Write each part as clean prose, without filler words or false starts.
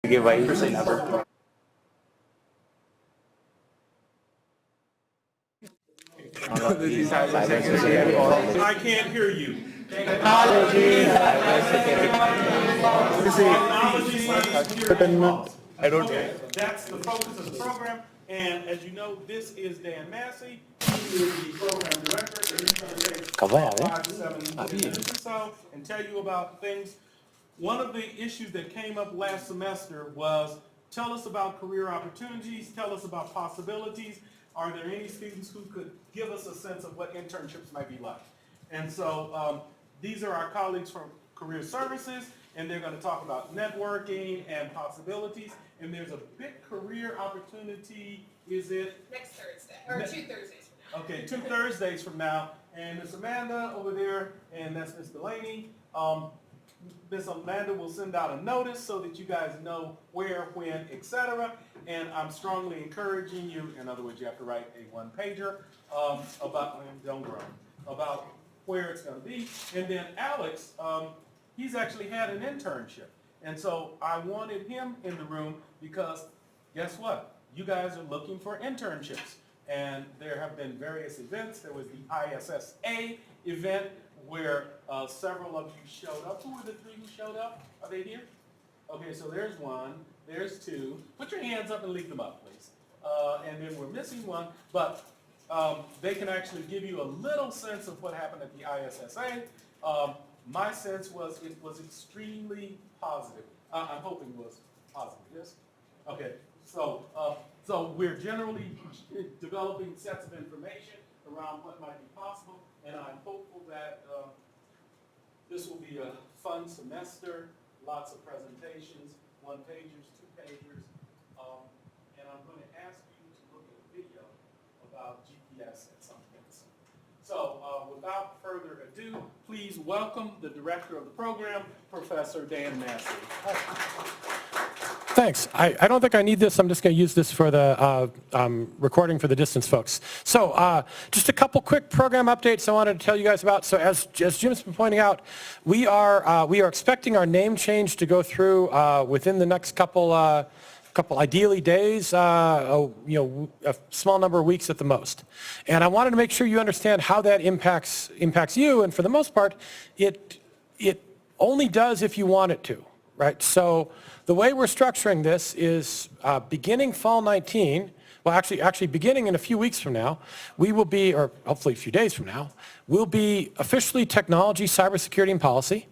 give why you say never. I can't hear you. I don't. Okay, that's the focus of the program. And as you know, this is Dan Massey. He is the program director. And he's going to take 5 to 7 minutes or so and tell you about things. One of the issues that came up last semester was tell us about career opportunities, tell us about possibilities. Are there any students who could give us a sense of what internships might be like? And so these are our colleagues from Career Services, and they're going to talk about networking and possibilities. And there's a big career opportunity, is it? Next Thursday, or 2 Thursdays from now. Okay, 2 Thursdays from now. And Miss Amanda over there, and that's Miss Delaney. Miss Amanda will send out a notice so that you guys know where, when, etc. And I'm strongly encouraging you, in other words, you have to write a 1-pager about where it's going to be. And then Alex, he's actually had an internship. And so I wanted him in the room because guess what? You guys are looking for internships. And there have been various events. There was the ISSA event where several of you showed up. Who were the 3 who showed up? Are they here? Okay, so there's 1, there's 2. Put your hands up and leave them up, please. And then we're missing 1, but they can actually give you a little sense of what happened at the ISSA. My sense was it was extremely positive. I'm hoping it was positive, yes? Okay, so we're generally developing sets of information around what might be possible, and I'm hopeful that this will be a fun semester, lots of presentations, 1-pagers, 2-pagers, and I'm going to ask you to look at a video about GPS at some point. So without further ado, please welcome the director of the program, Professor Dan Massey. Thanks. I don't think I need this. I'm just going to use this for the recording for the distance folks. So just a couple quick program updates I wanted to tell you guys about. So as Jim's been pointing out, we are expecting our name change to go through within the next couple ideally days, a small number of weeks at the most. And I wanted to make sure you understand how that impacts you. And for the most part, it only does if you want it to, right? So the way we're structuring this is beginning fall 19, well actually beginning in a few weeks from now, we will be, or hopefully a few days from now, we'll be officially technology, cybersecurity, and policy.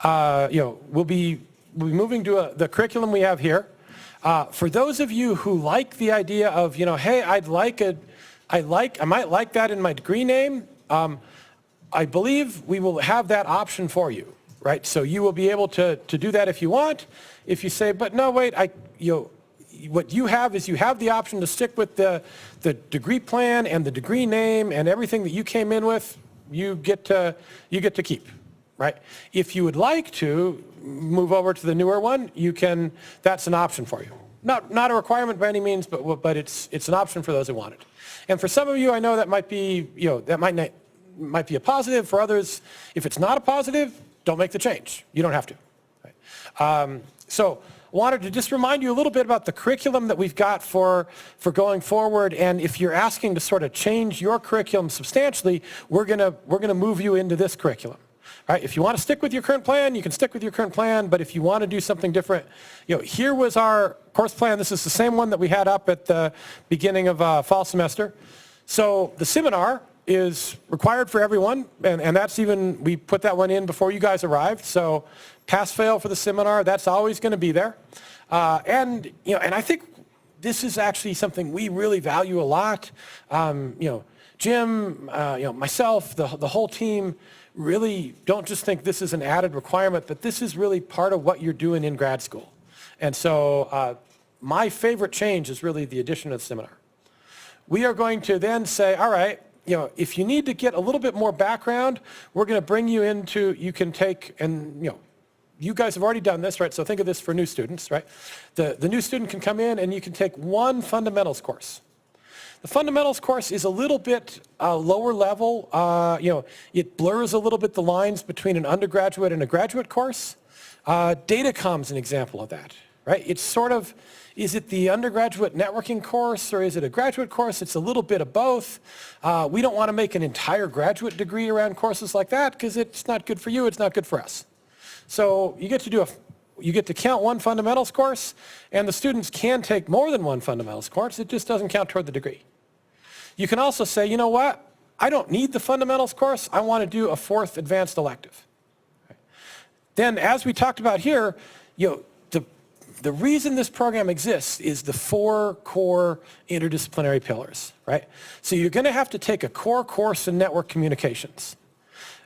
We'll be moving to the curriculum we have here. For those of you who like the idea of, hey, I might like that in my degree name, I believe we will have that option for you, right? So you will be able to do that if you want. If you say, but no, wait, what you have is you have the option to stick with the degree plan and the degree name and everything that you came in with, you get to keep, right? If you would like to move over to the newer one, you can. That's an option for you. Not a requirement by any means, but it's an option for those who want it. And for some of you, I know that might be that might be a positive. For others, if it's not a positive, don't make the change. You don't have to. Right? So I wanted to just remind you a little bit about the curriculum that we've got for going forward. And if you're asking to sort of change your curriculum substantially, we're gonna move you into this curriculum. All right, if you want to stick with your current plan, you can stick with your current plan, but if you want to do something different, here was our course plan. This is the same one that we had up at the beginning of fall semester. So the seminar is required for everyone, and that's even, we put that one in before you guys arrived, so pass-fail for the seminar, that's always going to be there. And I think this is actually something we really value a lot. Jim, myself, the whole team, really don't just think this is an added requirement, but this is really part of what you're doing in grad school. And so my favorite change is really the addition of the seminar. We are going to then say, all right, if you need to get a little bit more background, we're going to bring you into, you can take, and you guys have already done this, right? So think of this for new students, right? The new student can come in and you can take one fundamentals course. The fundamentals course is a little bit lower level. It blurs a little bit the lines between an undergraduate and a graduate course. Datacom's an example of that, right? It's sort of, is it the undergraduate networking course or is it a graduate course? It's a little bit of both. We don't want to make an entire graduate degree around courses like that because it's not good for you, it's not good for us. So you get to count one fundamentals course, and the students can take more than one fundamentals course, it just doesn't count toward the degree. You can also say, you know what, I don't need the fundamentals course, I want to do a fourth advanced elective. Then, as we talked about here, the reason this program exists is the 4 core interdisciplinary pillars, right? So you're going to have to take a core course in network communications.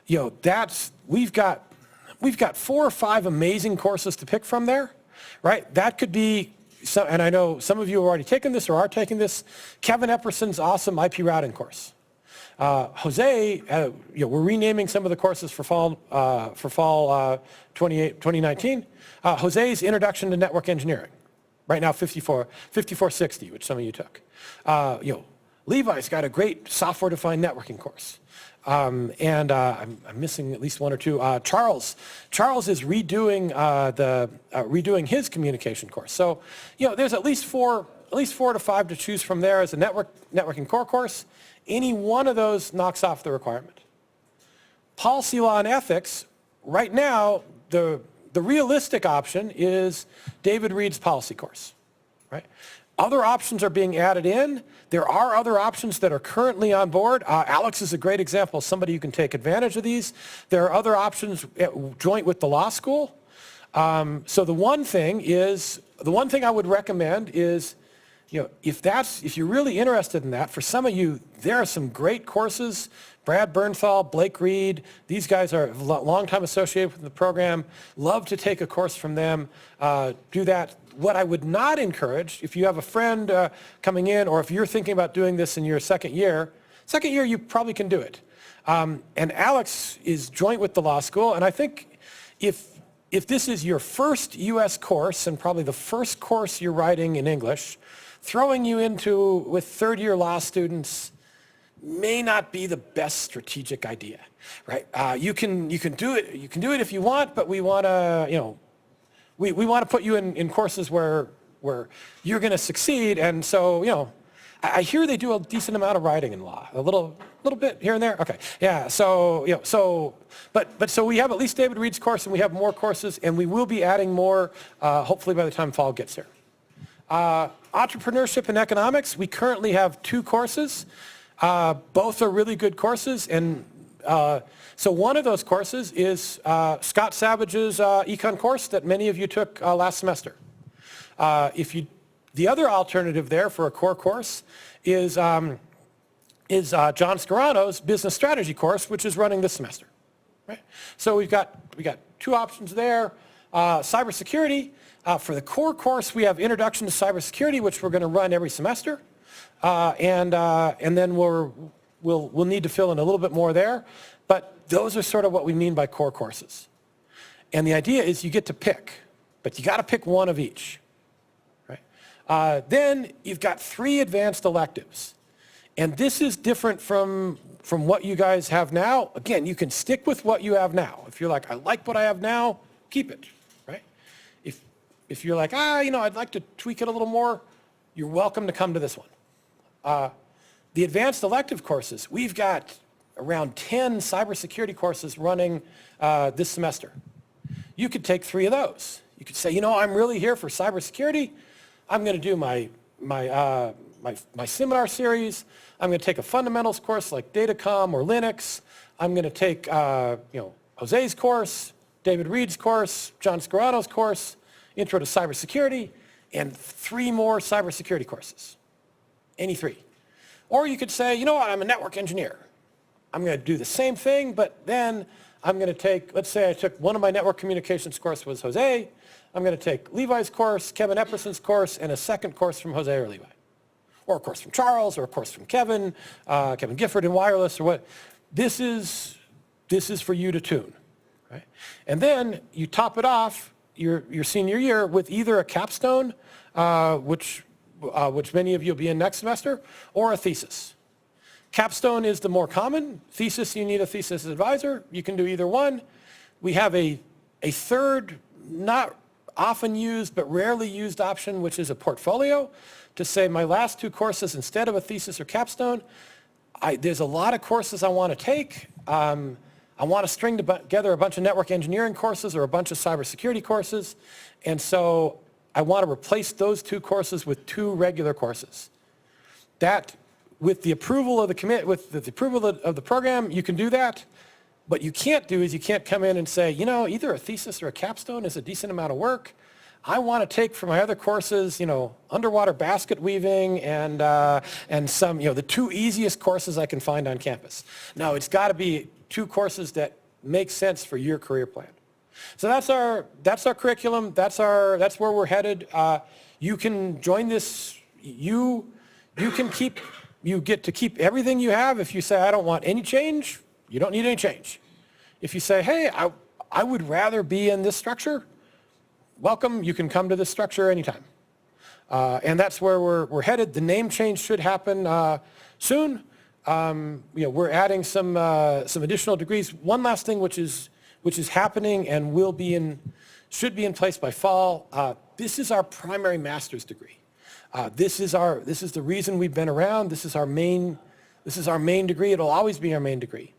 We've got 4 or 5 amazing courses to pick from there, right? That could be, and I know some of you have already taken this or are taking this, Kevin Epperson's awesome IP routing course. Jose, we're renaming some of the courses for fall 2019. Jose's Introduction to Network Engineering, right now 5460, which some of you took. Levi's got a great software-defined networking course. I'm missing at least 1 or 2. Charles is redoing his communication course. So, there's at least 4 to 5 to choose from there as a networking core course. Any one of those knocks off the requirement. Policy, law, and ethics, right now, the realistic option is David Reed's policy course, right? Other options are being added in. There are other options that are currently on board. Alex is a great example of somebody who can take advantage of these. There are other options joint with the law school. So the one thing I would recommend is, if you're really interested in that, for some of you, there are some great courses. Brad Bernthal, Blake Reed, these guys are a long time associated with the program. Love to take a course from them. Do that. What I would not encourage, if you have a friend coming in, or if you're thinking about doing this in your second year you probably can do it. And Alex is joint with the law school, and I think if this is your first U.S. course and probably the first course you're writing in English, throwing you with third-year law students may not be the best strategic idea, right? You can do it if you want, but we want to, we want to put you in courses where you're going to succeed, and so, I hear they do a decent amount of writing in law, a little bit here and there. Okay, yeah. So so we have at least David Reed's course, and we have more courses, and we will be adding more, hopefully by the time fall gets here. Entrepreneurship and economics, we currently have 2 courses. Both are really good courses, and so one of those courses is Scott Savage's econ course that many of you took last semester. The other alternative there for a core course is John Scarano's business strategy course, which is running this semester. Right? So we got 2 options there. Cybersecurity. For the core course, we have Introduction to Cybersecurity, which we're going to run every semester, and then we'll need to fill in a little bit more there. But those are sort of what we mean by core courses. And the idea is you get to pick, but you got to pick one of each. Right? Then you've got 3 advanced electives, and this is different from what you guys have now. Again, you can stick with what you have now. If you're like, I like what I have now, keep it. If you're like, I'd like to tweak it a little more, you're welcome to come to this one. The advanced elective courses, we've got around 10 cybersecurity courses running this semester. You could take 3 of those. You could say, I'm really here for cybersecurity. I'm going to do my seminar series. I'm going to take a fundamentals course like Datacom or Linux. I'm going to take Jose's course, David Reed's course, John Scarano's course, Intro to Cybersecurity, and 3 more cybersecurity courses. Any 3. Or you could say, I'm a network engineer. I'm going to do the same thing, but then I'm going to take, let's say I took one of my network communications course was Jose. I'm going to take Levi's course, Kevin Epperson's course, and a second course from Jose or Levi. Or a course from Charles, or a course from Kevin Gifford in wireless, or what. This is for you to tune. Right? And then you top it off your senior year with either a capstone, which many of you will be in next semester, or a thesis. Capstone is the more common. Thesis, you need a thesis advisor. You can do either one. We have a third, not often used but rarely used option, which is a portfolio, to say my last 2 courses, instead of a thesis or capstone, there's a lot of courses I want to take. I want to string together a bunch of network engineering courses or a bunch of cybersecurity courses, and so I want to replace those 2 courses with 2 regular courses. That, with the approval of the approval of the program, you can do that. What you can't do is you can't come in and say, either a thesis or a capstone is a decent amount of work. I want to take for my other courses, underwater basket weaving and some, the 2 easiest courses I can find on campus. No, it's got to be 2 courses that make sense for your career plan. So that's our curriculum. That's where we're headed. You can join this. You get to keep everything you have. If you say I don't want any change, you don't need any change. If you say, hey, I would rather be in this structure, welcome, you can come to this structure anytime. And that's where we're headed. The name change should happen soon. We're adding some additional degrees. One last thing which is happening and should be in place by fall. This is our primary master's degree. This is the reason we've been around. This is our main degree. It'll always be our main degree.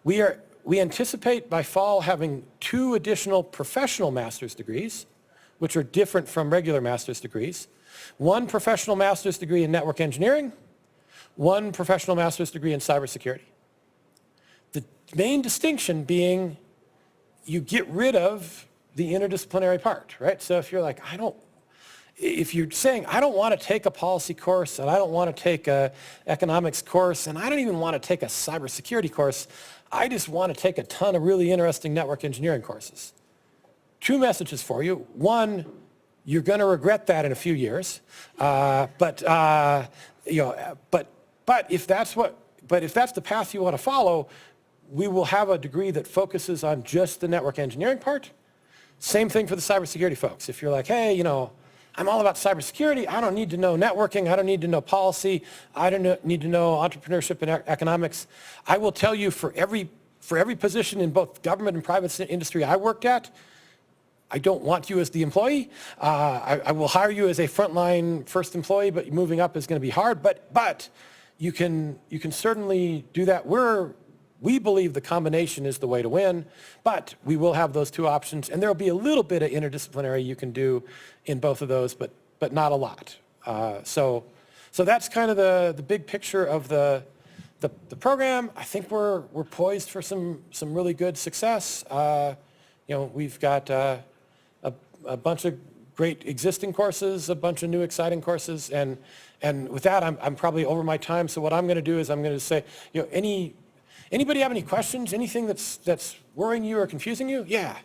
We anticipate by fall having 2 additional professional master's degrees, which are different from regular master's degrees. 1 professional master's degree in network engineering, 1 professional master's degree in cybersecurity. The main distinction being you get rid of the interdisciplinary part, right? So if you're like, if you're saying, I don't want to take a policy course, and I don't want to take an economics course, and I don't even want to take a cybersecurity course, I just want to take a ton of really interesting network engineering courses. 2 messages for you. 1, you're going to regret that in a few years. But if that's the path you want to follow, we will have a degree that focuses on just the network engineering part. Same thing for the cybersecurity folks. If you're like, hey, I'm all about cybersecurity. I don't need to know networking. I don't need to know policy. I don't need to know entrepreneurship and economics. I will tell you for every position in both government and private industry I worked at, I don't want you as the employee. I will hire you as a frontline first employee, but moving up is going to be hard. But you can certainly do that. We believe the combination is the way to win, but we will have those 2 options, and there will be a little bit of interdisciplinary you can do in both of those, but not a lot. So that's kind of the big picture of the program. I think we're poised for some really good success. We've got a bunch of great existing courses, a bunch of new exciting courses, and with that, I'm probably over my time. So what I'm going to do is I'm going to say, anybody have any questions? Anything that's worrying you or confusing you? Yeah.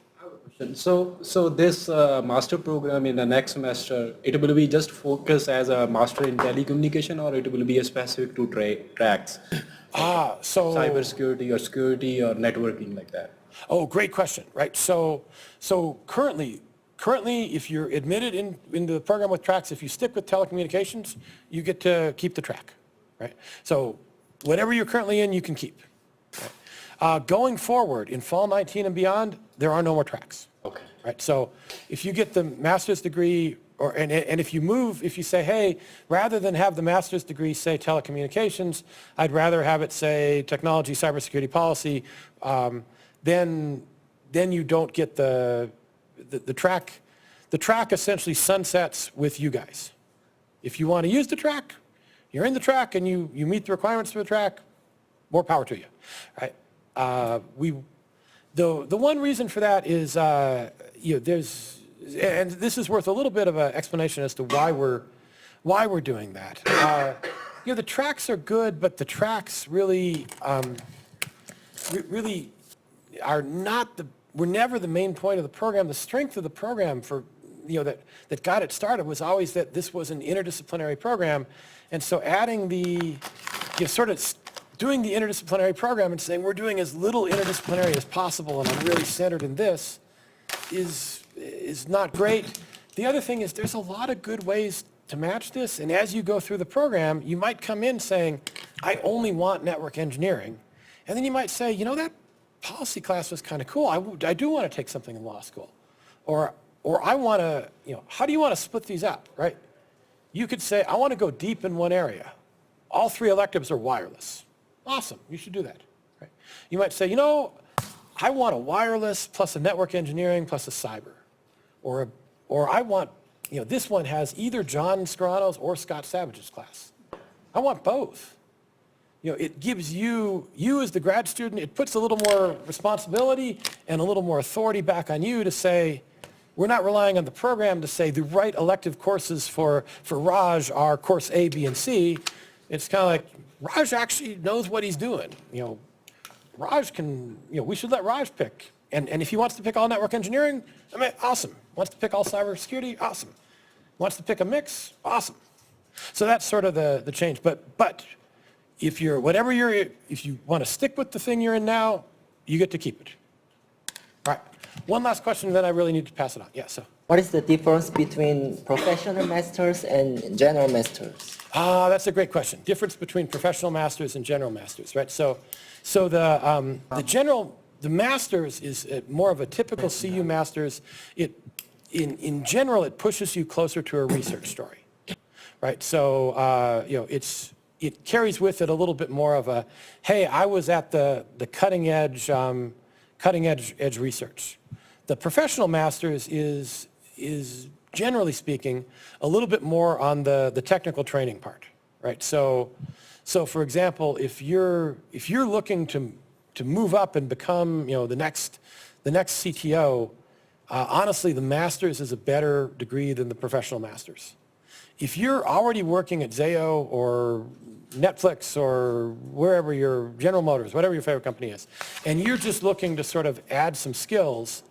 So this master program in the next semester, it will be just focused as a master in telecommunication, or it will be specific to tracks? So cybersecurity or security or networking like that? Oh, great question, right? So currently, if you're admitted into the program with tracks, if you stick with telecommunications, you get to keep the track, right? So whatever you're currently in, you can keep. Right? Going forward, in fall 19 and beyond, there are no more tracks. Okay. Right? So if you get the master's degree, and if you say, hey, rather than have the master's degree say telecommunications, I'd rather have it say technology, cybersecurity, policy, then you don't get the track. The track essentially sunsets with you guys. If you want to use the track, you're in the track and you meet the requirements for the track, more power to you, right? The one reason for that is, and this is worth a little bit of an explanation as to why we're doing that. The tracks are good, but the tracks really are not were never the main point of the program. The strength of the program that got it started was always that this was an interdisciplinary program, and so adding sort of doing the interdisciplinary program and saying we're doing as little interdisciplinary as possible and I'm really centered in this is not great. The other thing is there's a lot of good ways to match this, and as you go through the program, you might come in saying, I only want network engineering, and then you might say, that policy class was kind of cool. I do want to take something in law school. Or or I want to, how do you want to split these up, right? You could say, I want to go deep in one area. All 3 electives are wireless. Awesome, you should do that. Right? You might say, I want a wireless plus a network engineering plus a cyber. Or I want, this one has either John Scarano's or Scott Savage's class. I want both. It gives you as the grad student, it puts a little more responsibility and a little more authority back on you to say, we're not relying on the program to say the right elective courses for Raj are course A, B, and C. It's kind of like, Raj actually knows what he's doing. Raj can, we should let Raj pick. And if he wants to pick all network engineering, awesome. Wants to pick all cybersecurity, awesome. Wants to pick a mix, awesome. So that's sort of the change. But if you want to stick with the thing you're in now, you get to keep it. All right. One last question, then I really need to pass it on. Yeah, so. What is the difference between professional masters and general masters? That's a great question. Difference between professional masters and general masters, right? So the masters is more of a typical CU masters. In general, it pushes you closer to a research story, right? So it carries with it a little bit more of a, hey, I was at the cutting edge research. The professional masters is generally speaking a little bit more on the technical training part, right? So for example, if you're looking to move up and become the next CTO, honestly, the master's is a better degree than the professional master's. If you're already working at Zayo or Netflix or wherever your General Motors, whatever your favorite company is, and you're just looking to sort of add some skills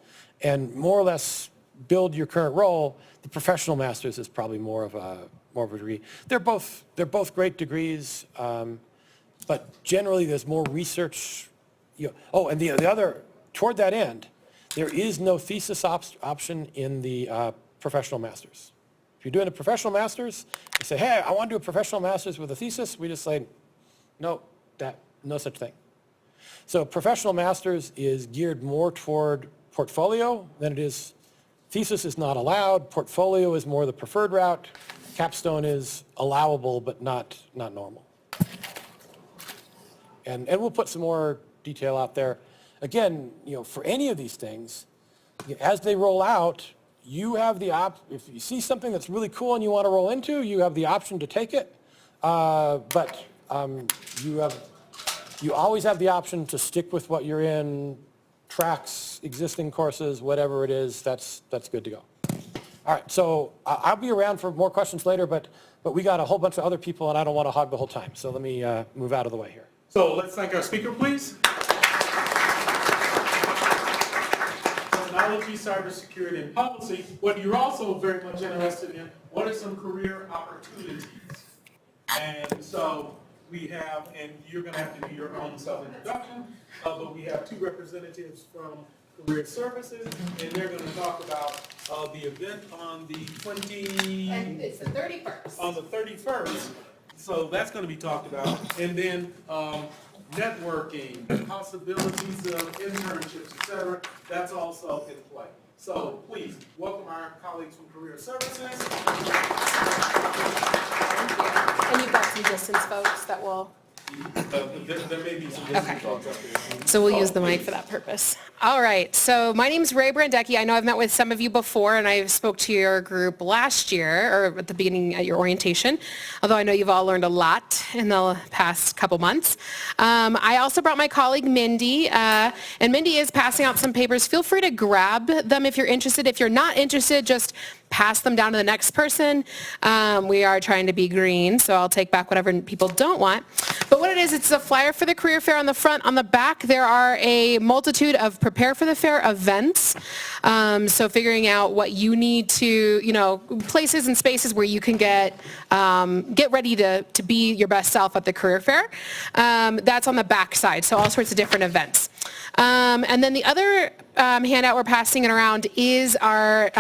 and more or less build your current role, the professional master's is probably more of a degree. They're both great degrees, but generally there's more research. And the other, toward that end, there is no thesis option in the professional master's. If you're doing a professional master's, you say, hey, I want to do a professional master's with a thesis. We just say, no such thing. So professional master's is geared more toward portfolio than it is. Thesis is not allowed. Portfolio is more the preferred route. Capstone is allowable, but not normal. And we'll put some more detail out there. Again, for any of these things, as they roll out, you have if you see something that's really cool and you want to roll into, you have the option to take it. But you always have the option to stick with what you're in, tracks, existing courses, whatever it is, that's good to go. All right, so I'll be around for more questions later, but we got a whole bunch of other people and I don't want to hog the whole time. So let me move out of the way here. So let's thank our speaker, please. Technology, cybersecurity, and policy. What you're also very much interested in, what are some career opportunities? And so we have, and you're going to have to do your own self-introduction, but we have 2 representatives from Career Services, and they're going to talk about the event on the And it's the 31st. on the 31st. So that's going to be talked about. And then networking, possibilities of internships, et cetera, that's also in play. So please, welcome our colleagues from Career Services. And you've got some distance folks that will, There may be some distance folks up there. so we'll use the mic for that purpose. All right, so my name's Ray Brandecki. I know I've met with some of you before, and I spoke to your group last year, or at the beginning at your orientation, although I know you've all learned a lot in the past couple months. I also brought my colleague Mindy, and Mindy is passing out some papers. Feel free to grab them if you're interested. If you're not interested, just pass them down to the next person. We are trying to be green, so I'll take back whatever people don't want. But what it is, it's a flyer for the career fair on the front. On the back, there are a multitude of Prepare for the Fair events. So figuring out what you need to, places and spaces where you can get ready to be your best self at the career fair. That's on the back side, so all sorts of different events. And then the other handout we're passing it around is our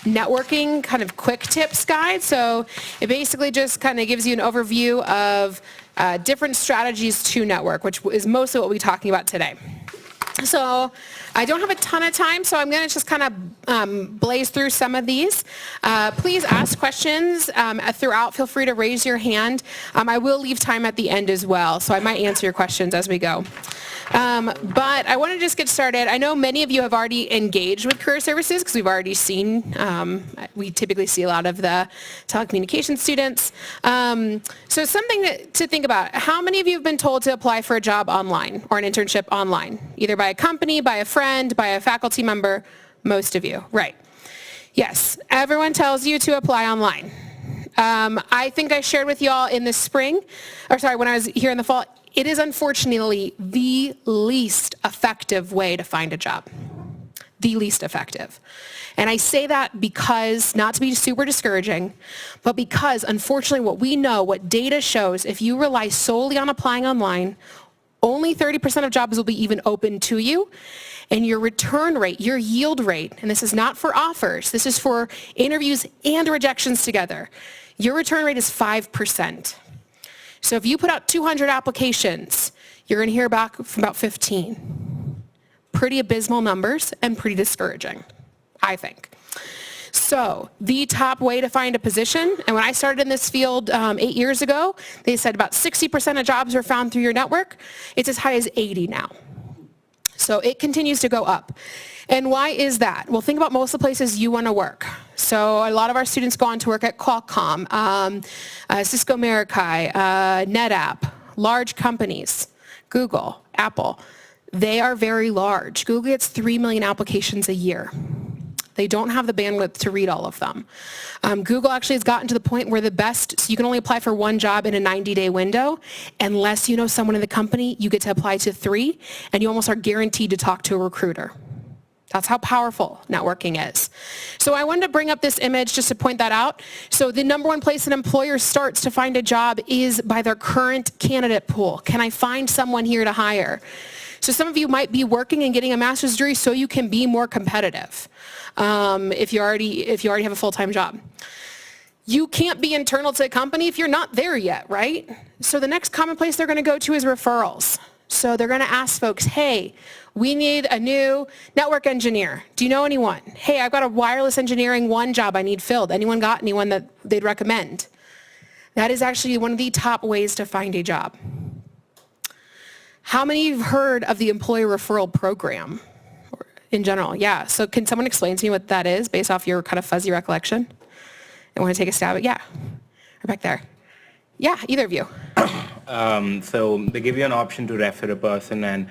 networking kind of quick tips guide. So it basically just kind of gives you an overview of different strategies to network, which is mostly what we're talking about today. So I don't have a ton of time, so I'm going to just kind of blaze through some of these. Please ask questions throughout. Feel free to raise your hand. I will leave time at the end as well, so I might answer your questions as we go. But I want to just get started. I know many of you have already engaged with career services because we've already seen, we typically see a lot of the telecommunications students. So something to think about. How many of you have been told to apply for a job online or an internship online? Either by a company, by a friend, by a faculty member? Most of you, right. Yes, everyone tells you to apply online. I think I shared with y'all in the spring, or sorry, when I was here in the fall, it is unfortunately the least effective way to find a job. The least effective. And I say that because, not to be super discouraging, but because unfortunately what we know, what data shows, if you rely solely on applying online, only 30% of jobs will be even open to you. And your return rate, your yield rate, and this is not for offers, this is for interviews and rejections together, your return rate is 5%. So if you put out 200 applications, you're going to hear back from about 15. Pretty abysmal numbers and pretty discouraging, I think. So the top way to find a position, and when I started in this field 8 years ago, they said about 60% of jobs are found through your network. It's as high as 80 now. So it continues to go up. And why is that? Well, think about most of the places you want to work. So a lot of our students go on to work at Qualcomm, Cisco Marikai, NetApp, large companies, Google, Apple. They are very large. Google gets 3 million applications a year. They don't have the bandwidth to read all of them. Google actually has gotten to the point where the best, so you can only apply for one job in a 90-day window. Unless you know someone in the company, you get to apply to 3, and you almost are guaranteed to talk to a recruiter. That's how powerful networking is. So I wanted to bring up this image just to point that out. So the number one place an employer starts to find a job is by their current candidate pool. Can I find someone here to hire? So some of you might be working and getting a master's degree so you can be more competitive if you already have a full-time job. You can't be internal to a company if you're not there yet, right? So the next common place they're going to go to is referrals. So they're going to ask folks, hey, we need a new network engineer. Do you know anyone? Hey, I've got a wireless engineering 1 job I need filled. Anyone got anyone that they'd recommend? That is actually one of the top ways to find a job. How many of you have heard of the employer referral program in general? Yeah, so can someone explain to me what that is based off your kind of fuzzy recollection? I want to take a stab at, yeah, right back there. Yeah, either of you. So they give you an option to refer a person, and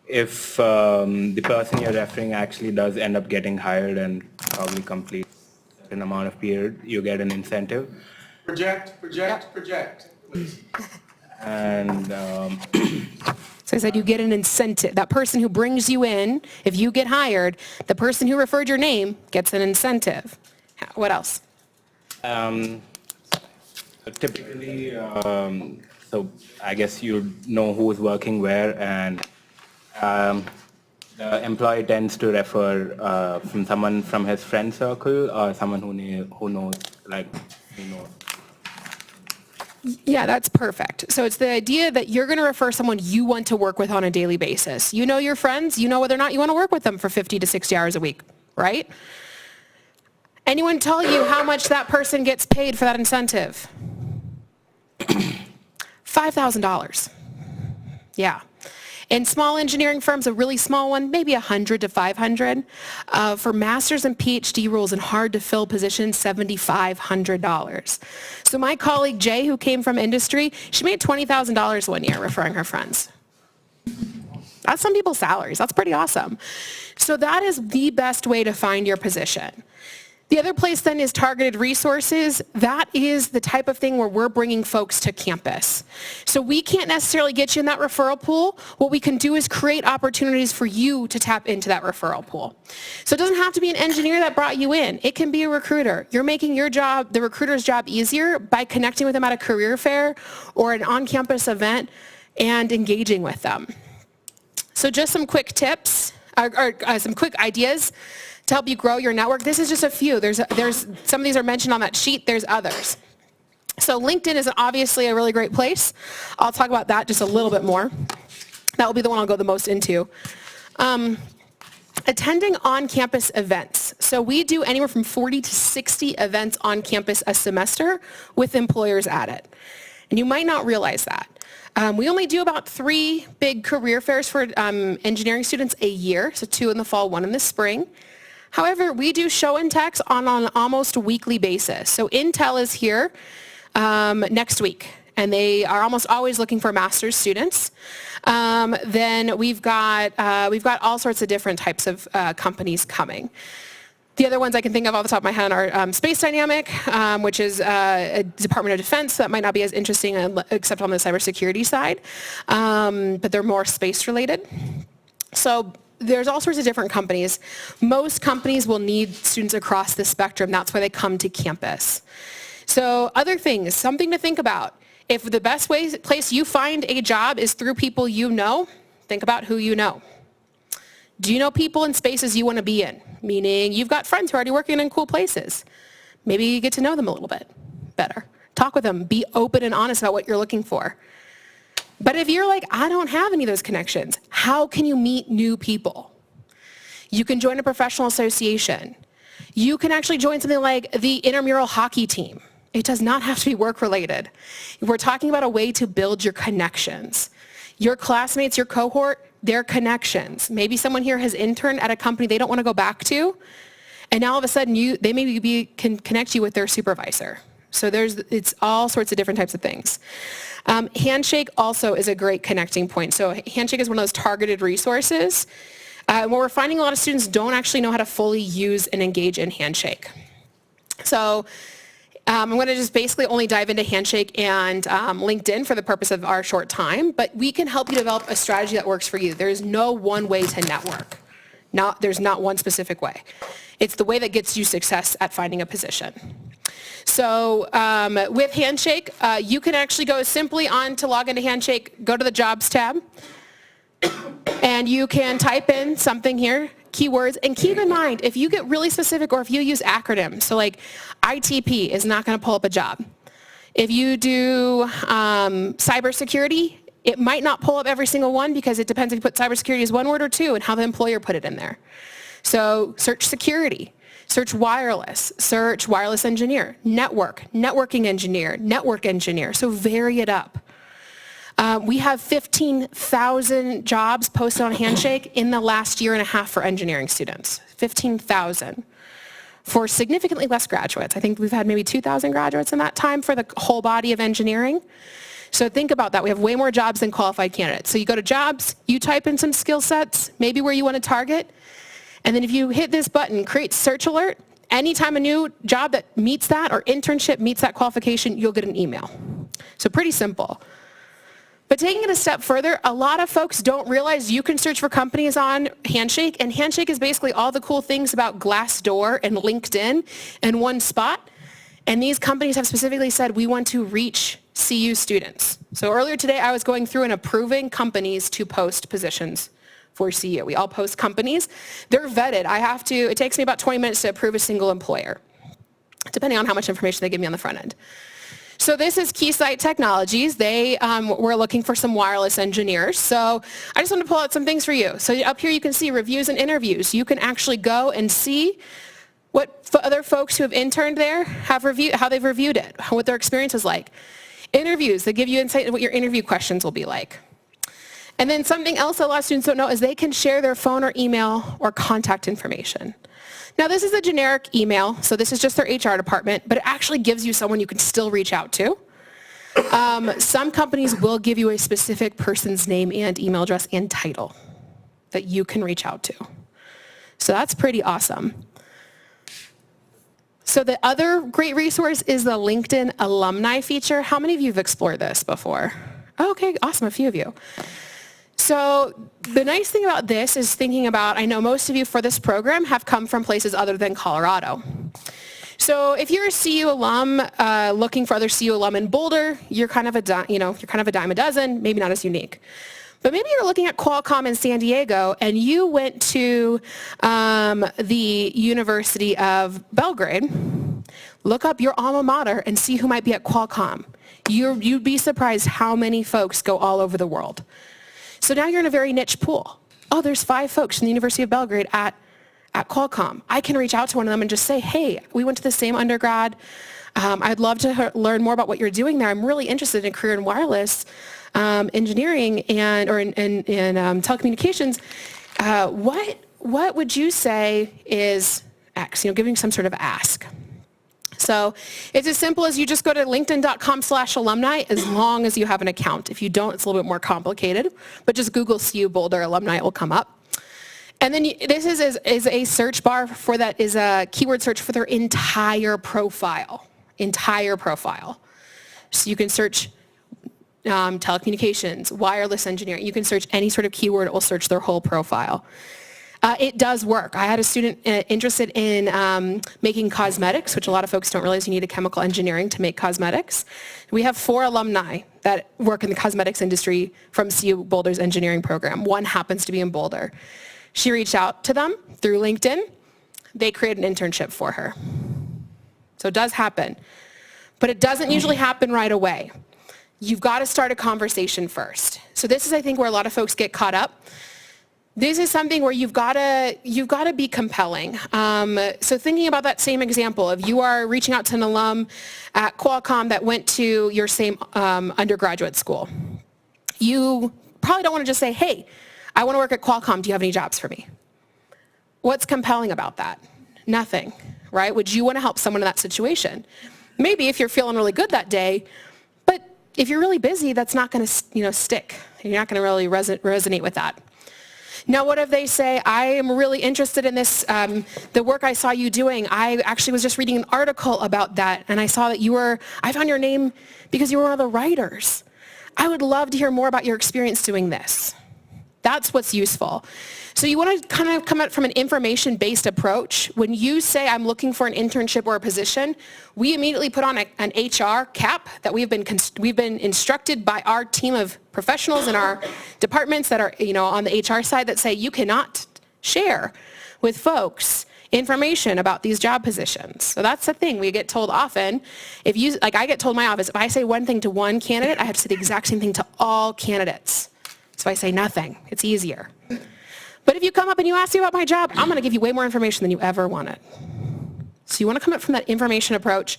if the person you're referring actually does end up getting hired and probably complete a certain amount of period, you get an incentive. Project. And So I said you get an incentive. That person who brings you in, if you get hired, the person who referred your name gets an incentive. What else? typically, so I guess you know who's working where, and the employee tends to refer from someone from his friend circle or someone who knows, like he knows. Yeah, that's perfect. So it's the idea that you're going to refer someone you want to work with on a daily basis. You know your friends, you know whether or not you want to work with them for 50 to 60 hours a week, right? Anyone tell you how much that person gets paid for that incentive? $5,000. Yeah. In small engineering firms, a really small one, maybe 100 to 500. For masters and PhD roles in hard-to-fill positions, $7,500. So my colleague Jay, who came from industry, she made $20,000 one year referring her friends. That's some people's salaries. That's pretty awesome. So that is the best way to find your position. The other place then is targeted resources. That is the type of thing where we're bringing folks to campus. So we can't necessarily get you in that referral pool. What we can do is create opportunities for you to tap into that referral pool. So it doesn't have to be an engineer that brought you in. It can be a recruiter. You're making your job, the recruiter's job, easier by connecting with them at a career fair or an on-campus event and engaging with them. So just some quick tips, or some quick ideas to help you grow your network. This is just a few. There's some of these are mentioned on that sheet. There's others. So LinkedIn is obviously a really great place. I'll talk about that just a little bit more. That will be the one I'll go the most into. Attending on-campus events. So we do anywhere from 40 to 60 events on campus a semester with employers at it. And you might not realize that. We only do about 3 big career fairs for engineering students a year, so 2 in the fall, 1 in the spring. However, we do show and techs on an almost weekly basis. So Intel is here next week, and they are almost always looking for master's students. Then we've got all sorts of different types of companies coming. The other ones I can think of off the top of my head are Space Dynamic, which is a Department of Defense that might not be as interesting except on the cybersecurity side, but they're more space related. So there's all sorts of different companies. Most companies will need students across the spectrum. That's why they come to campus. So other things, something to think about. If the best place you find a job is through people you know, think about who you know. Do you know people in spaces you want to be in? Meaning you've got friends who are already working in cool places. Maybe you get to know them a little bit better. Talk with them. Be open and honest about what you're looking for. But if you're like, I don't have any of those connections, how can you meet new people? You can join a professional association. You can actually join something like the intramural hockey team. It does not have to be work-related. We're talking about a way to build your connections. Your classmates, your cohort, their connections. Maybe someone here has interned at a company they don't want to go back to, and now all of a sudden they maybe can connect you with their supervisor. So it's all sorts of different types of things. Handshake also is a great connecting point. So Handshake is one of those targeted resources. What we're finding, a lot of students don't actually know how to fully use and engage in Handshake. So I'm going to just basically only dive into Handshake and LinkedIn for the purpose of our short time, but we can help you develop a strategy that works for you. There's no one way to network. There's not one specific way. It's the way that gets you success at finding a position. So with Handshake, you can actually go simply on to log into Handshake, go to the Jobs tab, and you can type in something here, keywords, and keep in mind, if you get really specific or if you use acronyms, so like ITP is not going to pull up a job. If you do cybersecurity, it might not pull up every single one because it depends if you put cybersecurity as one word or two and how the employer put it in there. So search security, search wireless engineer, networking engineer, network engineer, so vary it up. We have 15,000 jobs posted on Handshake in the last year and a half for engineering students. 15,000 for significantly less graduates. I think we've had maybe 2,000 graduates in that time for the whole body of engineering. So think about that. We have way more jobs than qualified candidates. So you go to jobs, you type in some skill sets, maybe where you want to target, and then if you hit this button, create search alert, anytime a new job that meets that or internship meets that qualification, you'll get an email. So pretty simple. But taking it a step further, a lot of folks don't realize you can search for companies on Handshake, and Handshake is basically all the cool things about Glassdoor and LinkedIn in one spot. And these companies have specifically said, we want to reach CU students. So earlier today, I was going through and approving companies to post positions for CU. We all post companies. They're vetted. It takes me about 20 minutes to approve a single employer, depending on how much information they give me on the front end. So this is Keysight Technologies. They were looking for some wireless engineers. So I just want to pull out some things for you. So up here you can see reviews and interviews. You can actually go and see what other folks who have interned there have reviewed, how they've reviewed it, what their experience is like. Interviews that give you insight into what your interview questions will be like. And then something else that a lot of students don't know is they can share their phone or email or contact information. Now this is a generic email, so this is just their HR department, but it actually gives you someone you can still reach out to. Some companies will give you a specific person's name and email address and title that you can reach out to. So that's pretty awesome. So the other great resource is the LinkedIn alumni feature. How many of you have explored this before? Oh, okay, awesome, a few of you. So the nice thing about this is thinking about, I know most of you for this program have come from places other than Colorado. So if you're a CU alum looking for other CU alum in Boulder, you're kind of a dime a dozen, maybe not as unique. But maybe you're looking at Qualcomm in San Diego and you went to the University of Belgrade. Look up your alma mater and see who might be at Qualcomm. You'd be surprised how many folks go all over the world. So now you're in a very niche pool. oh, there's 5 folks from the University of Belgrade at Qualcomm. I can reach out to one of them and just say, hey, we went to the same undergrad. I'd love to learn more about what you're doing there. I'm really interested in a career in wireless engineering or in telecommunications. What would you say is X? Giving some sort of ask. So it's as simple as you just go to linkedin.com/alumni as long as you have an account. If you don't, it's a little bit more complicated, but just Google CU Boulder alumni, it will come up. And then this is a search bar for that, is a keyword search for their entire profile. So you can search telecommunications, wireless engineering. You can search any sort of keyword, it will search their whole profile. It does work. I had a student interested in making cosmetics, which a lot of folks don't realize you need a chemical engineering to make cosmetics. We have 4 alumni that work in the cosmetics industry from CU Boulder's engineering program. One happens to be in Boulder. She reached out to them through LinkedIn. They created an internship for her. So it does happen. But it doesn't usually happen right away. You've got to start a conversation first. So this is, I think, where a lot of folks get caught up. This is something where you've got to be compelling. So thinking about that same example, if you are reaching out to an alum at Qualcomm that went to your same undergraduate school, you probably don't want to just say, hey, I want to work at Qualcomm. Do you have any jobs for me? What's compelling about that? Nothing, right? Would you want to help someone in that situation? Maybe if you're feeling really good that day, but if you're really busy, that's not going to stick. You're not going to really resonate with that. Now, what if they say, I am really interested in this, the work I saw you doing. I actually was just reading an article about that, and I saw that I found your name because you were one of the writers. I would love to hear more about your experience doing this. That's what's useful. So you want to kind of come at from an information-based approach. When you say, I'm looking for an internship or a position, we immediately put on an HR cap that we've been instructed by our team of professionals in our departments that are on the HR side that say you cannot share with folks information about these job positions. So that's the thing we get told often. I get told in my office, if I say one thing to one candidate, I have to say the exact same thing to all candidates. So I say nothing. It's easier. But if you come up and you ask me about my job, I'm going to give you way more information than you ever wanted. So you want to come up from that information approach.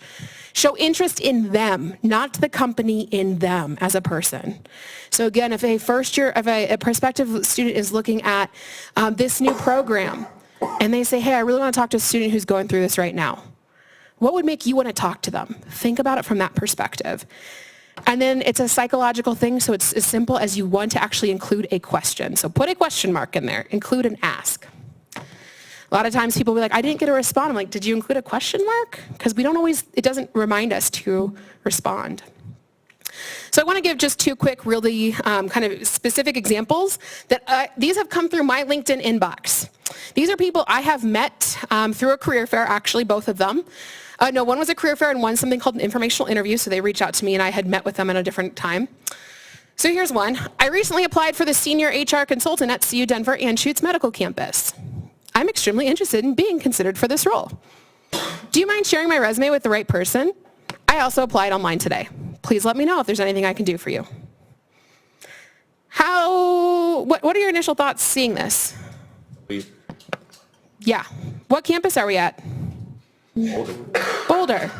Show interest in them, not the company, in them as a person. So again, if a prospective student is looking at this new program and they say, hey, I really want to talk to a student who's going through this right now, what would make you want to talk to them? Think about it from that perspective. And then it's a psychological thing, so it's as simple as you want to actually include a question. So put a question mark in there, include an ask. A lot of times people will be like, I didn't get a response. I'm like, did you include a question mark? Because it doesn't remind us to respond. So I want to give just 2 quick, really kind of specific examples. These have come through my LinkedIn inbox. These are people I have met through a career fair, actually, both of them. No, one was a career fair and one something called an informational interview, so they reached out to me and I had met with them at a different time. So here's one. I recently applied for the senior HR consultant at CU Denver Anschutz Medical Campus. I'm extremely interested in being considered for this role. Do you mind sharing my resume with the right person? I also applied online today. Please let me know if there's anything I can do for you. What are your initial thoughts seeing this? Yeah. What campus are we at? Boulder.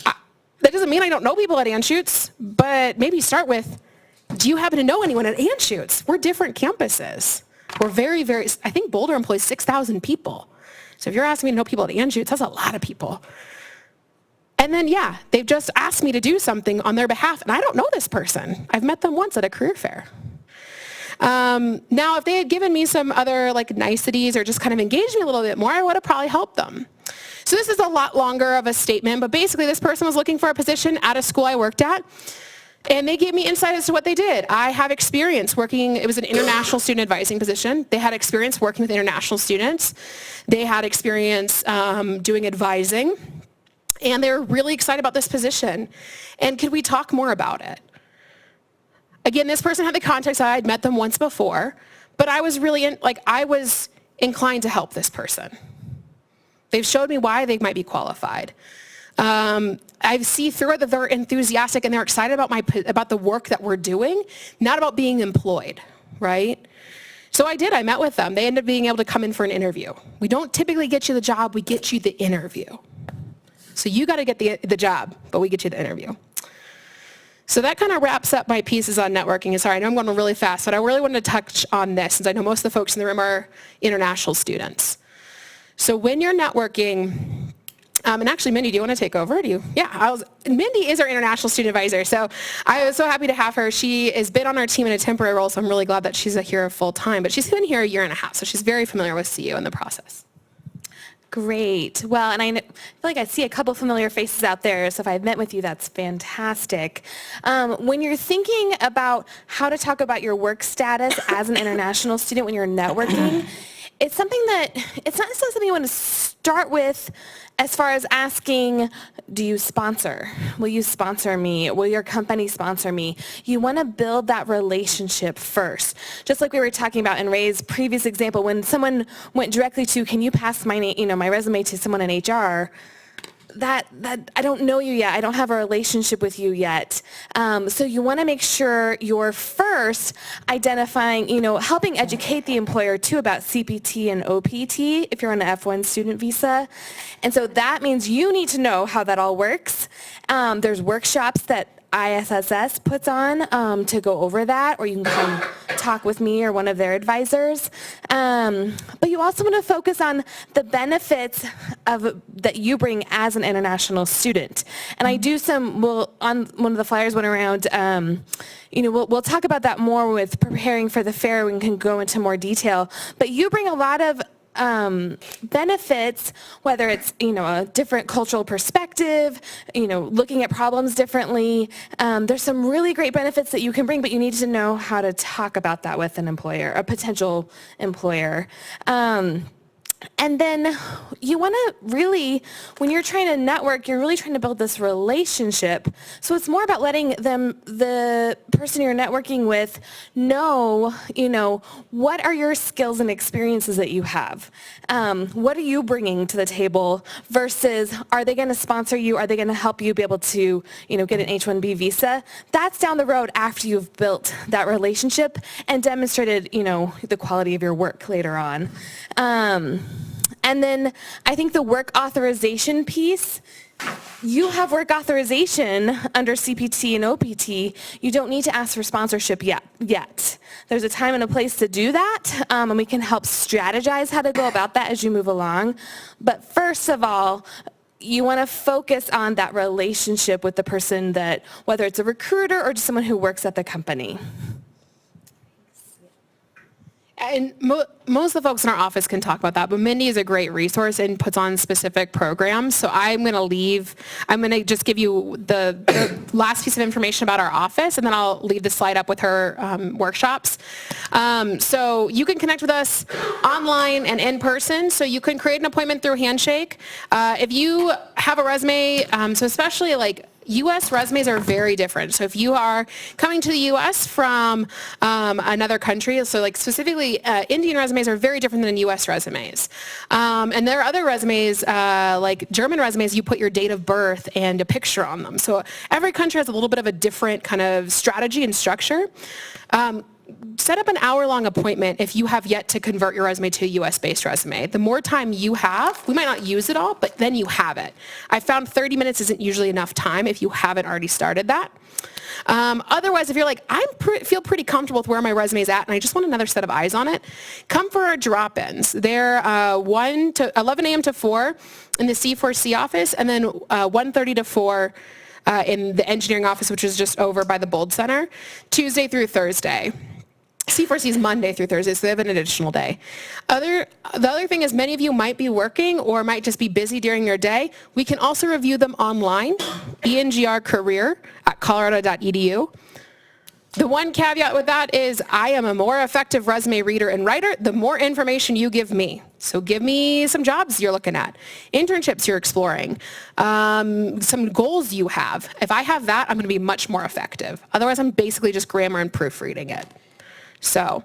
That doesn't mean I don't know people at Anschutz, but maybe start with, do you happen to know anyone at Anschutz? We're different campuses. We're very, very, I think Boulder employs 6,000 people. So if you're asking me to know people at Anschutz, that's a lot of people. And then, yeah, they've just asked me to do something on their behalf, and I don't know this person. I've met them once at a career fair. Now, if they had given me some other niceties or just kind of engaged me a little bit more, I would have probably helped them. So this is a lot longer of a statement, but basically this person was looking for a position at a school I worked at, and they gave me insight as to what they did. I have experience working, it was an international student advising position. They had experience working with international students. They had experience doing advising, and they were really excited about this position. And could we talk more about it? Again, this person had the context that I had met them once before, but I was really, I was inclined to help this person. They've showed me why they might be qualified. I see through it that they're enthusiastic and they're excited about the work that we're doing, not about being employed, right? So I did. I met with them. They ended up being able to come in for an interview. We don't typically get you the job. We get you the interview. So you got to get the job, but we get you the interview. So that kind of wraps up my pieces on networking. Sorry, I know I'm going really fast, but I really wanted to touch on this since I know most of the folks in the room are international students. So when you're networking, and actually, Mindy, do you want to take over? Yeah, Mindy is our international student advisor, so I was so happy to have her. She has been on our team in a temporary role, so I'm really glad that she's here full time, but she's been here a year and a half, so she's very familiar with CU and the process. Great. Well, and I feel like I see a couple familiar faces out there, so if I've met with you, that's fantastic. When you're thinking about how to talk about your work status as an international student when you're networking, it's not necessarily something you want to start with as far as asking, do you sponsor? Will you sponsor me? Will your company sponsor me? You want to build that relationship first. Just like we were talking about in Ray's previous example, when someone went directly to, can you pass my resume to someone in HR? That I don't know you yet. I don't have a relationship with you yet. So you want to make sure you're first identifying, helping educate the employer too about CPT and OPT if you're on an F1 student visa. And so that means you need to know how that all works. There's workshops that ISSS puts on to go over that, or you can come talk with me or one of their advisors. But you also want to focus on the benefits that you bring as an international student. And I do on one of the flyers went around, we'll talk about that more with preparing for the fair. We can go into more detail. But you bring a lot of benefits, whether it's, a different cultural perspective, looking at problems differently. There's some really great benefits that you can bring, but you need to know how to talk about that with an employer, a potential employer. And then you want to really, when you're trying to network, you're really trying to build this relationship. So it's more about letting the person you're networking with know, what are your skills and experiences that you have? What are you bringing to the table versus are they going to sponsor you? Are they going to help you be able to, get an H-1B visa? That's down the road after you've built that relationship and demonstrated, the quality of your work later on. And then I think the work authorization piece, you have work authorization under CPT and OPT. You don't need to ask for sponsorship yet. There's a time and a place to do that, and we can help strategize how to go about that as you move along. But first of all, you want to focus on that relationship with the person that, whether it's a recruiter or just someone who works at the company. And most of the folks in our office can talk about that, but Mindy is a great resource and puts on specific programs. So I'm going to just give you the last piece of information about our office, and then I'll leave the slide up with her workshops. So you can connect with us online and in person. So you can create an appointment through Handshake. If you have a resume, so especially like U.S. resumes are very different. So if you are coming to the U.S. from another country, so like specifically Indian resumes are very different than U.S. resumes. And there are other resumes, like German resumes, you put your date of birth and a picture on them. So every country has a little bit of a different kind of strategy and structure. Set up an hour-long appointment if you have yet to convert your resume to a US-based resume. The more time you have, we might not use it all, but then you have it. I found 30 minutes isn't usually enough time if you haven't already started that. Otherwise, if you're like, I feel pretty comfortable with where my resume is at and I just want another set of eyes on it, come for our drop-ins. They're 11 a.m. to 4 in the C4C office, and then 1:30 to 4 in the engineering office, which is just over by the Bold Center, Tuesday through Thursday. C4C is Monday through Thursday, so they have an additional day. The other thing is many of you might be working or might just be busy during your day. We can also review them online, engrcareer@colorado.edu. The one caveat with that is I am a more effective resume reader and writer the more information you give me. So give me some jobs you're looking at, internships you're exploring, some goals you have. If I have that, I'm going to be much more effective. Otherwise, I'm basically just grammar and proofreading it. So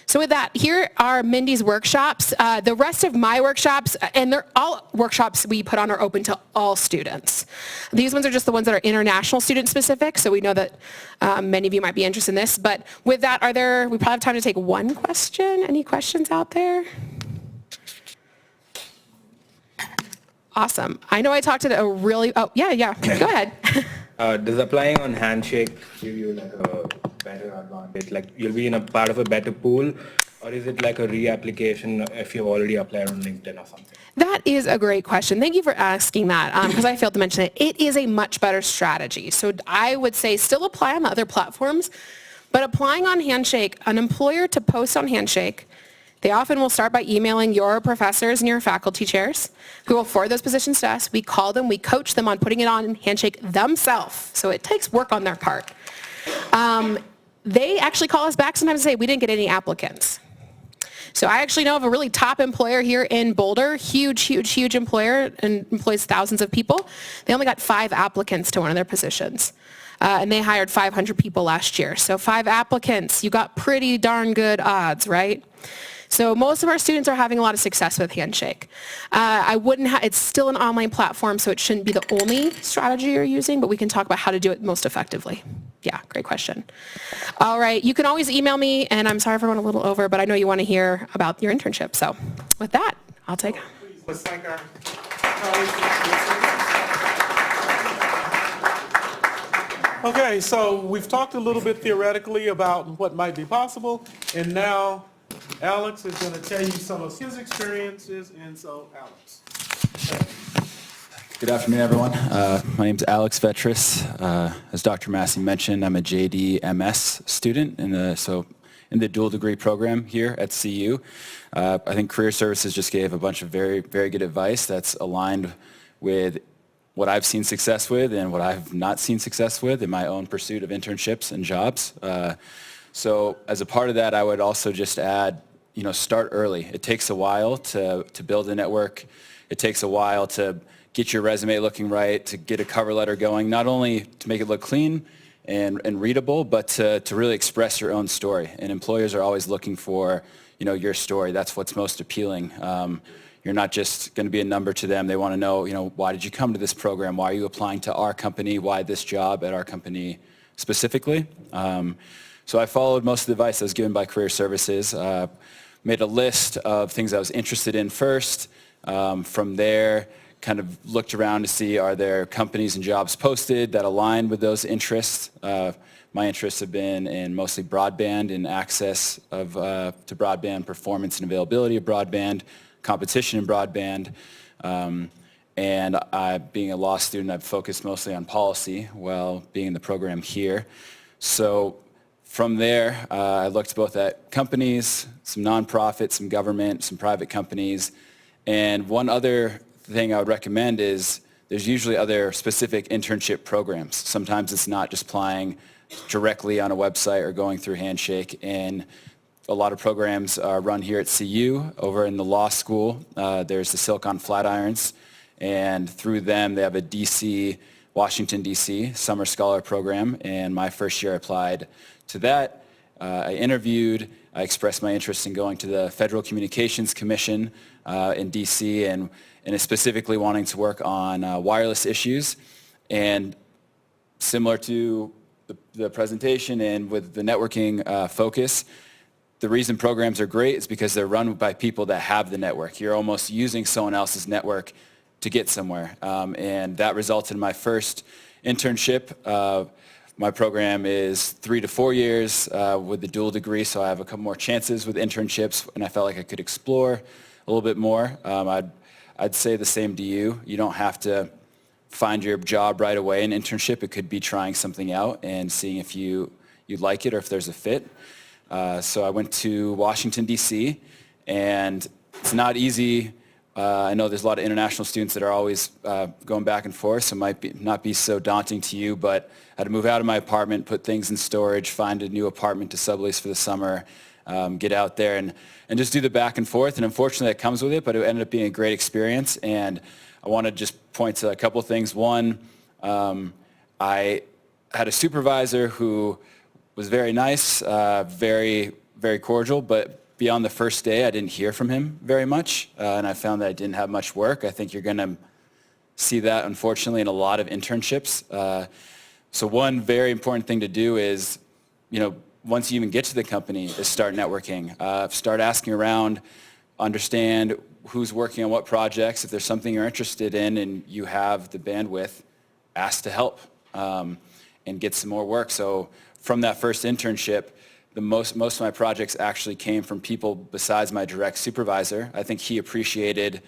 So with that, here are Mindy's workshops. The rest of my workshops, and they're all workshops we put on, are open to all students. These ones are just the ones that are international student specific, so we know that many of you might be interested in this. But with that, we probably have time to take one question. Any questions out there? Awesome. I know I talked to a really, oh, yeah, go ahead. Does applying on Handshake give you like a better advantage? Like you'll be in a part of a better pool, or is it like a reapplication if you've already applied on LinkedIn or something? That is a great question. Thank you for asking that, because I failed to mention it. It is a much better strategy. So I would say still apply on the other platforms, but applying on Handshake, an employer to post on Handshake, they often will start by emailing your professors and your faculty chairs who will forward those positions to us. We call them, we coach them on putting it on Handshake themselves. So it takes work on their part. They actually call us back sometimes and say, we didn't get any applicants. So I actually know of a really top employer here in Boulder, huge employer, and employs thousands of people. They only got 5 applicants to one of their positions. And they hired 500 people last year. So 5 applicants, you got pretty darn good odds, right? So most of our students are having a lot of success with Handshake. It's still an online platform, so it shouldn't be the only strategy you're using, but we can talk about how to do it most effectively. Yeah, great question. All right, you can always email me, and I'm sorry if I went a little over, but I know you want to hear about your internship. So with that, I'll take it. Let's thank our colleagues. Okay, so we've talked a little bit theoretically about what might be possible, and now Alex is going to tell you some of his experiences, and so Alex. Good afternoon, everyone. My name is Alex Vetris. As Dr. Massey mentioned, I'm a JD MS student in the dual degree program here at CU. I think Career Services just gave a bunch of very, very good advice that's aligned with what I've seen success with and what I've not seen success with in my own pursuit of internships and jobs. So as a part of that, I would also just add, start early. It takes a while to build a network. It takes a while to get your resume looking right, to get a cover letter going, not only to make it look clean and readable, but to really express your own story. And employers are always looking for, your story. That's what's most appealing. You're not just going to be a number to them. They want to know, why did you come to this program? Why are you applying to our company? Why this job at our company specifically? So I followed most of the advice that was given by Career Services, made a list of things I was interested in first. From there, kind of looked around to see are there companies and jobs posted that align with those interests. My interests have been in mostly broadband and access to broadband, performance and availability of broadband, competition in broadband. And being a law student, I've focused mostly on policy while being in the program here. So from there, I looked both at companies, some nonprofits, some government, some private companies. And one other thing I would recommend is there's usually other specific internship programs. Sometimes it's not just applying directly on a website or going through Handshake. And a lot of programs are run here at CU. Over in the law school, there's the Silicon Flatirons. And through them, they have a Washington, D.C. Summer Scholar Program. And my first year I applied to that. I interviewed. I expressed my interest in going to the Federal Communications Commission in D.C. and specifically wanting to work on wireless issues. And similar to the presentation and with the networking focus, the reason programs are great is because they're run by people that have the network. You're almost using someone else's network to get somewhere. And that resulted in my first internship. My program is 3 to 4 years with the dual degree, so I have a couple more chances with internships, and I felt like I could explore a little bit more. I'd say the same to you. You don't have to find your job right away in internship. It could be trying something out and seeing if you like it or if there's a fit. So I went to Washington, D.C., and it's not easy. I know there's a lot of international students that are always going back and forth, so it might not be so daunting to you, but I had to move out of my apartment, put things in storage, find a new apartment to sublease for the summer, get out there and just do the back and forth. And unfortunately that comes with it, but it ended up being a great experience. And I want to just point to a couple of things. One, I had a supervisor who was very nice, very very cordial, but beyond the first day, I didn't hear from him very much, and I found that I didn't have much work. I think you're going to see that, unfortunately, in a lot of internships. So one very important thing to do is, once you even get to the company, is start networking. Start asking around, understand who's working on what projects. If there's something you're interested in and you have the bandwidth, ask to help and get some more work. So from that first internship, most of my projects actually came from people besides my direct supervisor. I think he appreciated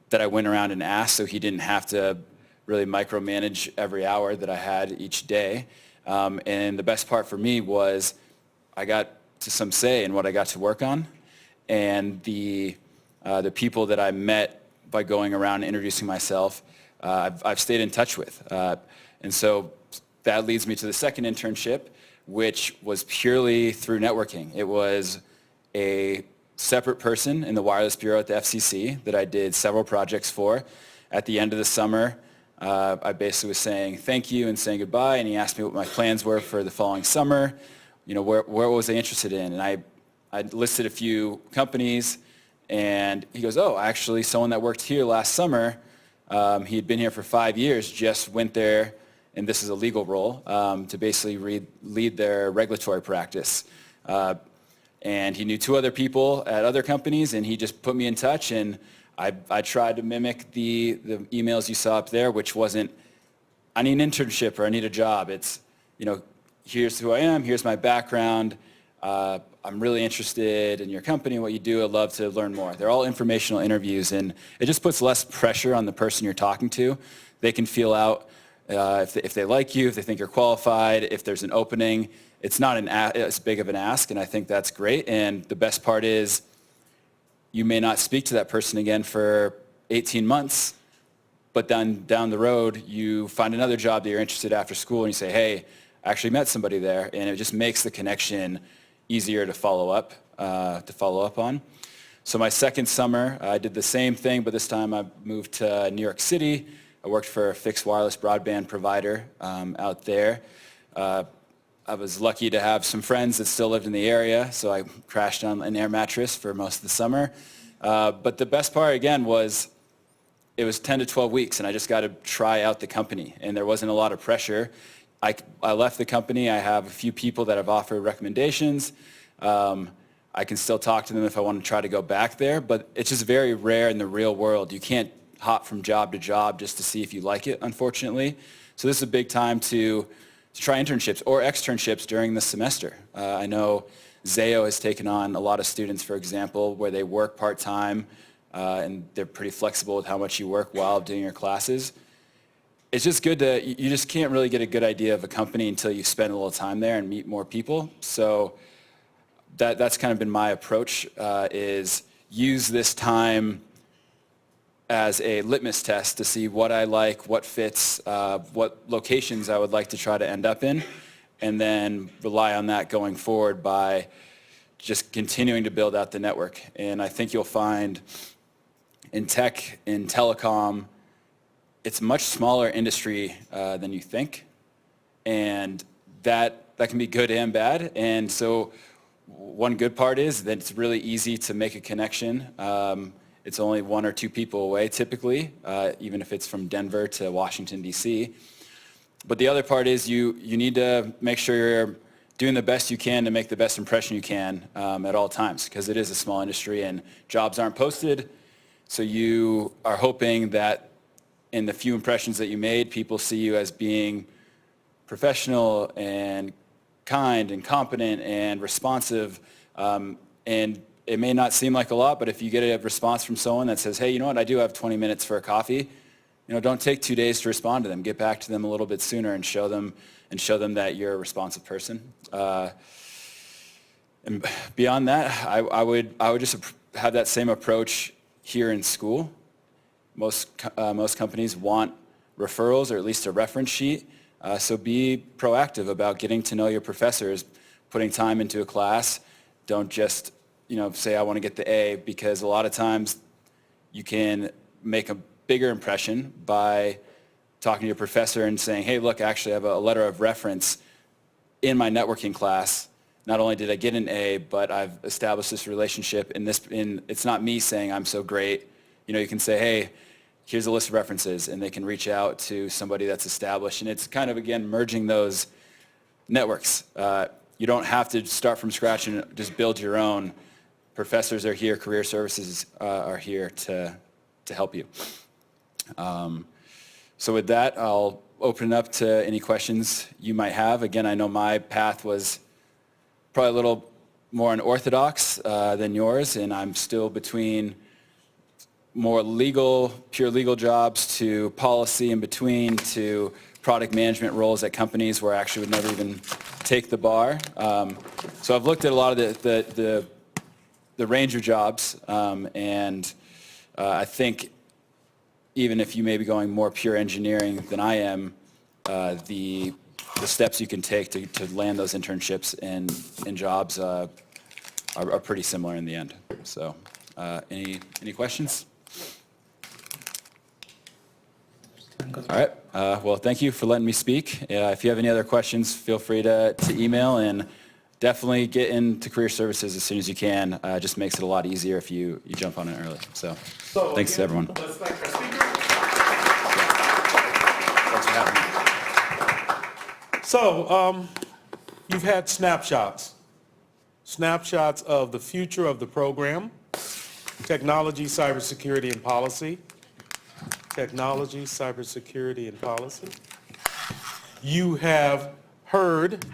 that I went around and asked, so he didn't have to really micromanage every hour that I had each day. And the best part for me was I got to some say in what I got to work on, and the people that I met by going around and introducing myself, I've stayed in touch with. And so that leads me to the second internship, which was purely through networking. It was a separate person in the wireless bureau at the FCC that I did several projects for. At the end of the summer, I basically was saying thank you and saying goodbye, and he asked me what my plans were for the following summer, where was I interested in, and I listed a few companies, and he goes, oh, actually, someone that worked here last summer, he had been here for 5 years, just went there, and this is a legal role, to basically lead their regulatory practice. And he knew 2 other people at other companies, and he just put me in touch, and I tried to mimic the emails you saw up there, which wasn't, I need an internship or I need a job. It's, here's who I am, here's my background, I'm really interested in your company, what you do, I'd love to learn more. They're all informational interviews, and it just puts less pressure on the person you're talking to. They can feel out if they like you, if they think you're qualified, if there's an opening. It's not as big of an ask, and I think that's great. And the best part is you may not speak to that person again for 18 months, but then down the road, you find another job that you're interested in after school, and you say, hey, I actually met somebody there, and it just makes the connection easier to follow up on. So my second summer, I did the same thing, but this time I moved to New York City. I worked for a fixed wireless broadband provider out there. I was lucky to have some friends that still lived in the area, so I crashed on an air mattress for most of the summer. But the best part, again, was it was 10 to 12 weeks, and I just got to try out the company, and there wasn't a lot of pressure. I left the company. I have a few people that have offered recommendations. I can still talk to them if I want to try to go back there, but it's just very rare in the real world. You can't hop from job to job just to see if you like it, unfortunately. So this is a big time to try internships or externships during the semester. I know Zayo has taken on a lot of students, for example, where they work part-time and they're pretty flexible with how much you work while doing your classes. It's just good you just can't really get a good idea of a company until you spend a little time there and meet more people. So that's kind of been my approach, is use this time as a litmus test to see what I like, what fits, what locations I would like to try to end up in, and then rely on that going forward by just continuing to build out the network. And I think you'll find in tech, in telecom, it's a much smaller industry than you think, and that can be good and bad. And so one good part is that it's really easy to make a connection. It's only 1 or 2 people away typically, even if it's from Denver to Washington, D.C. But the other part is you need to make sure you're doing the best you can to make the best impression you can at all times, because it is a small industry and jobs aren't posted. So you are hoping that in the few impressions that you made, people see you as being professional and kind and competent and responsive. And it may not seem like a lot, but if you get a response from someone that says, hey, you know what, I do have 20 minutes for a coffee, don't take 2 days to respond to them. Get back to them a little bit sooner and show them that you're a responsive person. And beyond that, I would just have that same approach here in school. Most companies want referrals or at least a reference sheet. So be proactive about getting to know your professors, putting time into a class. Don't just say I want to get the A, because a lot of times you can make a bigger impression by talking to your professor and saying, hey, look, actually I have a letter of reference in my networking class not only did I get an A, but I've established this relationship, and it's not me saying I'm so great. You know, you can say, hey, here's a list of references, and they can reach out to somebody that's established, and it's kind of, again, merging those networks. You don't have to start from scratch and just build your own. Professors are here, career services are here to help you. So with that, I'll open it up to any questions you might have. Again, I know my path was probably a little more unorthodox than yours, and I'm still between more legal, pure legal jobs to policy in between to product management roles at companies where I actually would never even take the bar. So I've looked at a lot of the range of jobs, and I think even if you may be going more pure engineering than I am, the steps you can take to land those internships and jobs are pretty similar in the end. So any questions? All right. Well, thank you for letting me speak. If you have any other questions, feel free to email, and definitely get into career services as soon as you can. It just makes it a lot easier if you jump on it early. So thanks again, everyone. Let's thank our speaker. Thanks for having me. So, you've had snapshots of the future of the program, technology, cybersecurity, and policy. Technology, cybersecurity, and policy. You have heard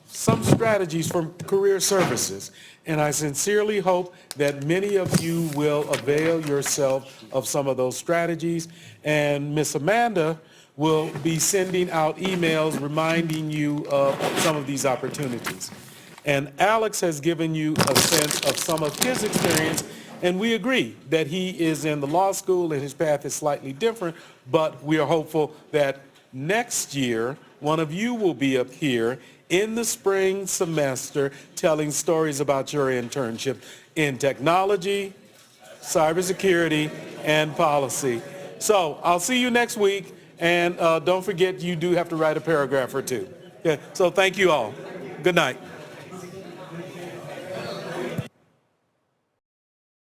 some strategies from career services, and I sincerely hope that many of you will avail yourself of some of those strategies, and Miss Amanda will be sending out emails reminding you of some of these opportunities. And Alex has given you a sense of some of his experience, and we agree that he is in the law school and his path is slightly different, but we are hopeful that next year, one of you will be up here in the spring semester telling stories about your internship in technology, cybersecurity, and policy. So I'll see you next week, and don't forget you do have to write a paragraph or two. Okay, so thank you all. Good night.